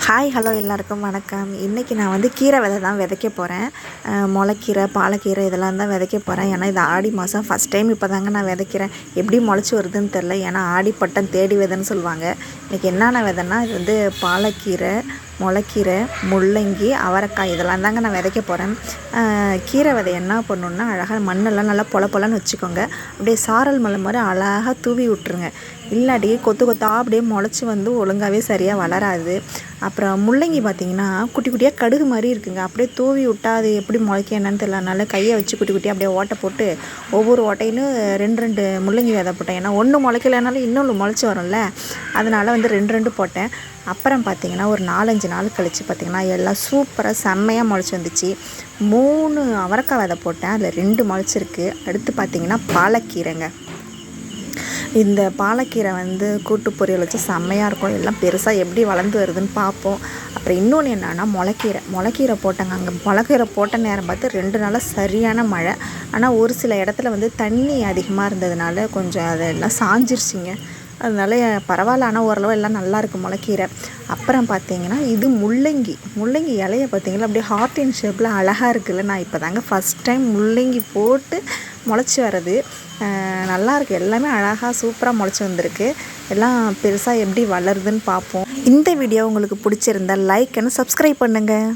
Hi hello எல்லாருக்கும் வணக்கம். இன்றைக்கி நான் வந்து கீரை விதை தான் விதைக்க போகிறேன். முளைக்கீரை, பாலக்கீரை இதெல்லாம் தான் விதைக்க போகிறேன். ஏன்னா இது ஆடி மாதம் ஃபஸ்ட் டைம் இப்போ தாங்க நான் விதைக்கிறேன். எப்படி முளைச்சி வருதுன்னு தெரில. ஏன்னா ஆடி பட்டம் தேடி விதைன்னு சொல்லுவாங்க. இன்றைக்கி என்னென்ன விதைன்னா இது வந்து பாலக்கீரை, முளைக்கீரை, முள்ளங்கி, அவரைக்காய் இதெல்லாம் தாங்க நான் விதைக்க போகிறேன். கீரை விதை என்ன பண்ணணுன்னா அழகாக மண்ணெல்லாம் நல்லா பொலன்னு வச்சுக்கோங்க. அப்படியே சாரல் மலை மாதிரி அழகாக தூவி விட்டுருங்க. இல்லாட்டி கொத்து கொத்தாக அப்படியே முளைச்சி வந்து ஒழுங்காகவே சரியாக வளராது. அப்புறம் முள்ளங்கி பார்த்திங்கன்னா குட்டி குட்டியாக கடுகு மாதிரி இருக்குங்க. அப்படியே தூவி விட்டால் அது எப்படி முளைக்க என்னன்னு தெரியல. அதனால கையை வச்சு குட்டி குட்டியாக அப்படியே ஓட்டை போட்டு ஒவ்வொரு ஓட்டையிலும் ரெண்டு முள்ளங்கி விதை போட்டேன். ஏன்னா ஒன்று முளைக்கலைனாலும் இன்னொன்று முளைச்சி வரும்ல, அதனால் வந்து ரெண்டு போட்டேன். அப்புறம் பார்த்திங்கன்னா ஒரு 4-5 நாள் கழித்து பார்த்திங்கன்னா எல்லாம் சூப்பராக செம்மையாக முளைச்சி வந்துச்சு. 3 அவரைக்காய் விதை போட்டேன், அதில் 2 முளைச்சிருக்கு. அடுத்து பார்த்திங்கன்னா பாலக்கீரைங்க. இந்த பாலக்கீரை வந்து கூட்டு பொரியல் வச்சு செம்மையாக இருக்கும். எல்லாம் பெருசாக எப்படி வளர்ந்து வருதுன்னு பார்ப்போம். அப்புறம் இன்னொன்று என்னென்னா முளைக்கீரை போட்டாங்க. அங்கே முளைக்கீரை போட்ட நேரம் பார்த்து 2 நாளாக சரியான மழை. ஆனால் ஒரு சில இடத்துல வந்து தண்ணி அதிகமாக இருந்ததுனால கொஞ்சம் அதெல்லாம் சாஞ்சிருச்சிங்க. அதனால பரவாயில்ல, ஆனால் ஓரளவு எல்லாம் நல்லாயிருக்கு முளைக்கீரை. அப்புறம் பார்த்திங்கன்னா இது முள்ளங்கி இலையை பார்த்திங்கன்னா அப்படியே ஹார்ட் இன் ஷேப்பில் அழகாக இருக்குல்ல. நான் இப்போ தாங்க ஃபஸ்ட் டைம் முள்ளங்கி போட்டு முளைச்சி வர்றது. நல்லாயிருக்கு, எல்லாமே அழகாக சூப்பராக முளைச்சி வந்திருக்கு. எல்லாம் பெருசாக எப்படி வளருதுன்னு பார்ப்போம். இந்த வீடியோ உங்களுக்கு பிடிச்சிருந்தால் லைக் அண்ட் சப்ஸ்கிரைப் பண்ணுங்கள்.